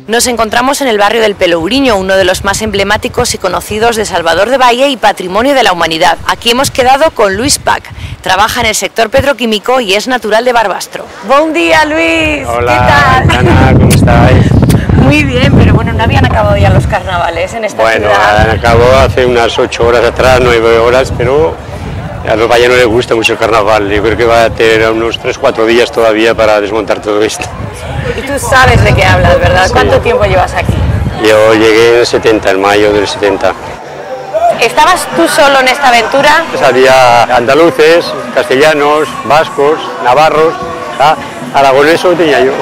Nos encontramos en el barrio del Pelourinho, uno de los más emblemáticos y conocidos de Salvador de Bahía y Patrimonio de la Humanidad. Aquí hemos quedado con Luis Pac. Trabaja en el sector petroquímico y es natural de Barbastro. ¡Buen día, Luis! Hola, ¿qué tal? Ana, ¿cómo estáis? Muy bien, pero bueno, no habían acabado ya los carnavales en esta ciudad. Bueno, acabó hace unas 8 horas atrás, 9 horas, pero a los vallenos les gusta mucho el carnaval. Yo creo que va a tener unos 3-4 días todavía para desmontar todo esto. Y tú sabes de qué hablas, ¿verdad? Sí. ¿Cuánto tiempo llevas aquí? Yo llegué en el 70, en mayo del 70. ¿Estabas tú solo en esta aventura? Pues había andaluces, castellanos, vascos, navarros, aragoneses tenía yo.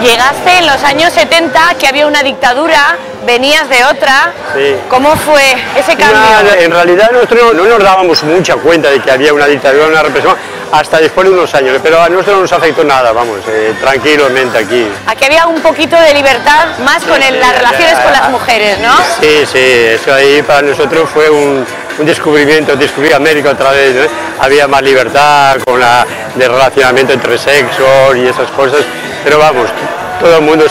Llegaste en los años 70, que había una dictadura, venías de otra. Sí. ¿Cómo fue ese cambio? En realidad nosotros no nos dábamos mucha cuenta de que había una dictadura, una represión, hasta después de unos años, pero a nosotros no nos afectó nada, vamos, tranquilamente aquí. Aquí había un poquito de libertad, más con las relaciones con las mujeres, ¿no? Sí, sí, eso ahí para nosotros fue un descubrimiento, descubrir América otra vez, ¿no? Había más libertad con de relacionamiento entre sexos y esas cosas, pero vamos, todo el mundo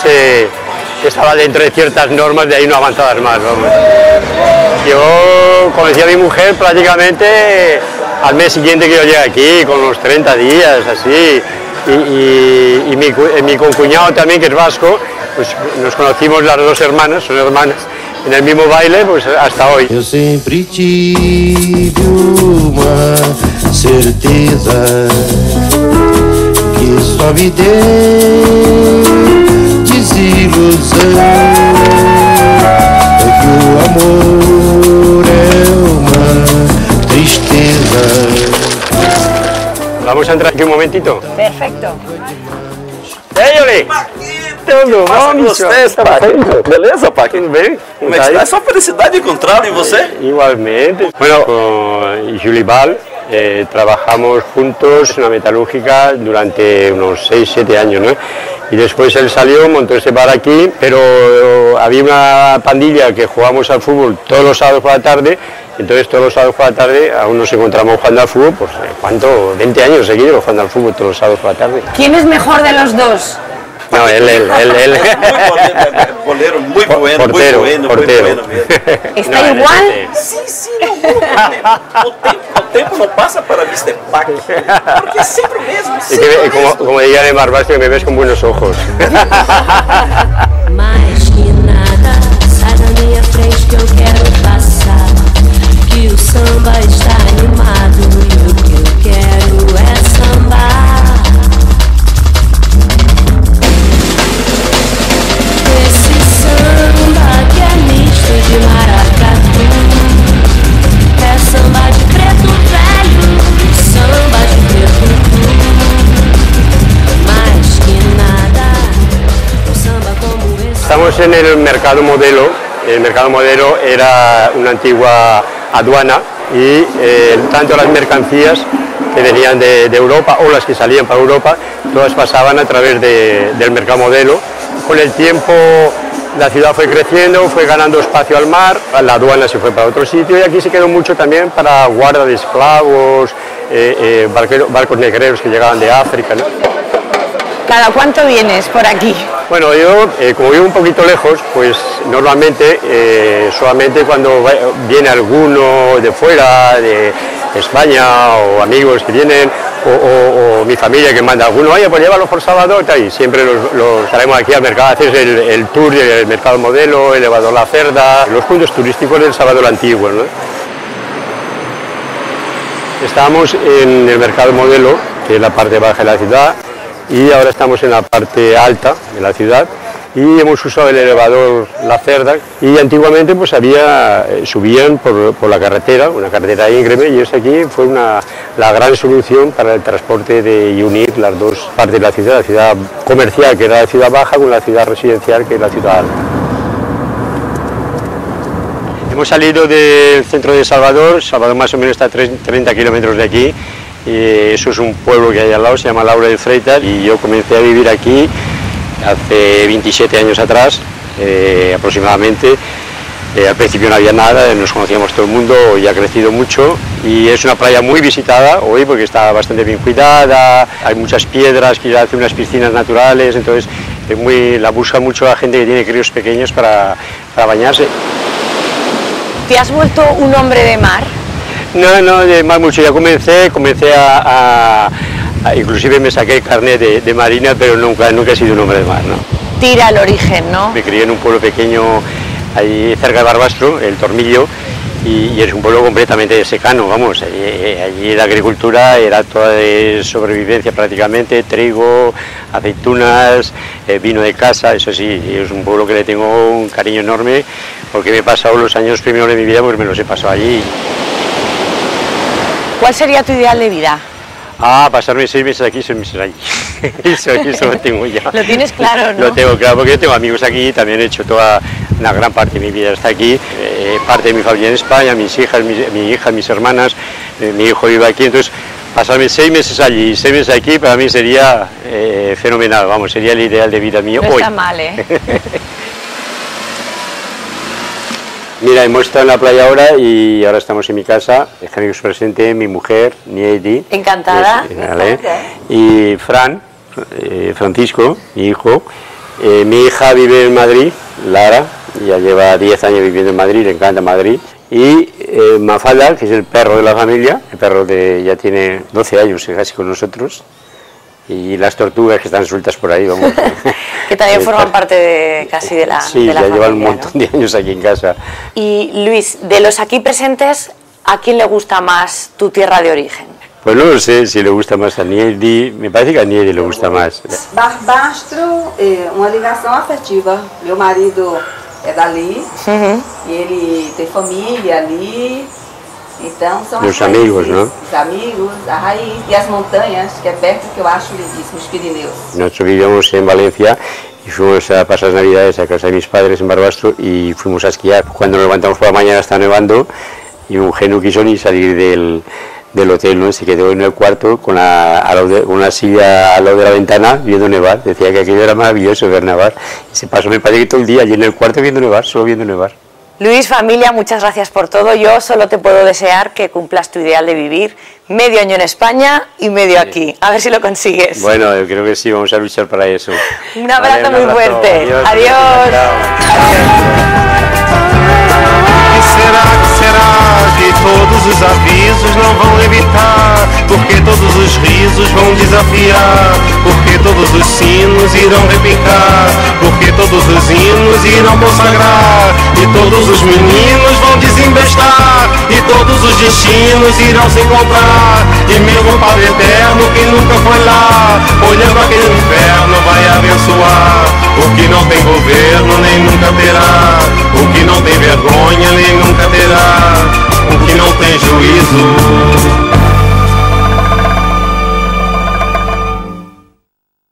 estaba dentro de ciertas normas, de ahí no avanzadas más, vamos. Yo conocí a mi mujer prácticamente al mes siguiente que yo llegué aquí, con unos 30 días, así, y mi concuñado también, que es vasco, pues nos conocimos las dos hermanas, son hermanas, en el mismo baile, pues hasta hoy. Eu sempre tive uma certeza que só me deu desilusão, é que o amor é uma tristeza. Vamos a entrar aquí un momentito. Perfecto. Ei, Oli! Tudo bom, vocês, Pac? Beleza, Pac? Tudo bem? Como é que está? É só felicidade encontrá-lo em você. Igualmente. Bueno, con Juli Val trabajamos juntos en una metalúrgica durante unos 6-7 años, ¿no? Y después él salió, montó ese bar aquí, pero había una pandilla que jugábamos al fútbol todos los sábados por la tarde. Entonces todos los sábados por la tarde aún nos encontramos jugando al fútbol, pues ¿cuánto? 20 años seguidos jugando al fútbol todos los sábados por la tarde. ¿Quién es mejor de los dos? No, él. Goleiro muy bueno, portero, muy bueno, portero. muy bueno mesmo. ¿Está No, igual? Sim, o tempo não passa para Mr. Pac, porque é sempre o mesmo, Y sempre que, o mesmo. como dirían en Barbastro, que me ves con buenos ojos. Mais que nada, sai da minha frente que eu quero passar. Que o samba está animado e o que eu quero é sambar. Esse samba que é misto de maracatu, é samba de preto velho, samba de preto. Mais que nada, o samba como esse. Estamos en el mercado modelo. El mercado modelo era una antigua aduana y tanto las mercancías que venían de Europa o las que salían para Europa, todas pasaban a través del mercado modelo. Con el tiempo la ciudad fue creciendo, fue ganando espacio al mar, la aduana se fue para otro sitio y aquí se quedó mucho también para guarda de esclavos, barcos negreros que llegaban de África, ¿no? ¿Cada cuánto vienes por aquí? Bueno, yo como vivo un poquito lejos, pues normalmente solamente cuando viene alguno de fuera, de España, o amigos que vienen, o mi familia que manda alguno, oye, pues llévalos por Salvador, y siempre los traemos aquí al mercado, haces el tour del mercado modelo, el elevador La Cerda, los puntos turísticos del Salvador antiguo, ¿no? Estamos en el mercado modelo, que es la parte baja de la ciudad, y ahora estamos en la parte alta de la ciudad y hemos usado el elevador La Cerda y antiguamente pues subían por la carretera, una carretera íngreme, y esta aquí fue la gran solución para el transporte y unir las dos partes de la ciudad comercial, que era la ciudad baja, con la ciudad residencial, que es la ciudad alta. Hemos salido del centro de Salvador más o menos está a 30 kilómetros de aquí. Y eso es un pueblo que hay al lado, se llama Laura del Freitas, y yo comencé a vivir aquí hace 27 años atrás, aproximadamente, Al principio no había nada, nos conocíamos todo el mundo, hoy ha crecido mucho y es una playa muy visitada hoy porque está bastante bien cuidada, hay muchas piedras, que hace unas piscinas naturales, entonces la busca mucho la gente que tiene críos pequeños para bañarse. ¿Te has vuelto un hombre de mar? No, de mar mucho, ya comencé inclusive me saqué el carnet de marina, pero nunca he sido un hombre de mar, ¿no? Tira al origen, ¿no? Me crié en un pueblo pequeño, ahí cerca de Barbastro, el Tornillo, y es un pueblo completamente secano, vamos, allí la agricultura era toda de sobrevivencia prácticamente, trigo, aceitunas, vino de casa, eso sí, es un pueblo que le tengo un cariño enorme, porque me he pasado los años primeros de mi vida, pues me los he pasado allí. ¿Cuál sería tu ideal de vida? Pasarme 6 meses aquí, 6 meses allí. eso lo tengo ya. Lo tienes claro, ¿no? Lo tengo claro, porque yo tengo amigos aquí, también he hecho una gran parte de mi vida está aquí, parte de mi familia en España, mis hijas, mi hija, mis hermanas, mi hijo vive aquí, entonces pasarme 6 meses allí y 6 meses aquí para mí sería fenomenal, vamos, sería el ideal de vida mío no hoy. Está mal, ¿eh? Mira, hemos estado en la playa ahora y ahora estamos en mi casa, está mi presente, mi mujer, Niedi. Encantada. ¿Vale? Y Francisco, mi hijo. Mi hija vive en Madrid, Lara, ya lleva 10 años viviendo en Madrid, le encanta Madrid. Y Mafalda, que es el perro de la familia, el perro ya tiene 12 años casi con nosotros. Y las tortugas que están sueltas por ahí, vamos. Que también forman parte casi de la Sí, de la ya familia, llevan un montón de años aquí en casa. Y Luis, de los aquí presentes, ¿a quién le gusta más tu tierra de origen? Pues no lo sé si le gusta más a Niedi, me parece que a Niedi le gusta más. Barbastro, uma ligação afetiva. Meu marido é dali, e ele tem família ali, então são Meus amigos, ¿no? Os amigos, a raiz e as montanhas, que é perto, que eu acho lindíssimo, os Pirineus. Nosotros vivíamos en Valencia y fuimos a pasar las Navidades a casa de mis padres en Barbastro y fuimos a esquiar. Cuando nos levantamos por la mañana está nevando y un mujer no quiso ni salir del hotel, ¿no? Se quedó en el cuarto con una silla al lado de la ventana viendo nevar. Decía que aquello era maravilloso ver nevar. Y se pasó, me parece que todo el día allí en el cuarto viendo nevar, solo viendo nevar. Luis, familia, muchas gracias por todo. Yo solo te puedo desear que cumplas tu ideal de vivir medio año en España y medio aquí. A ver si lo consigues. Bueno, yo creo que sí, vamos a luchar para eso. Un abrazo muy fuerte. Adiós. Que todos os avisos não vão evitar, porque todos os risos vão desafiar, porque todos os sinos irão repicar, porque todos os hinos irão consagrar, e todos os meninos vão desembestar, e todos os destinos irão se encontrar, e mesmo Padre Eterno que nunca foi lá, olhando aquele inferno vai abençoar, o que não tem governo nem nunca terá, o que não tem vergonha nem nunca terá, o que não tem juízo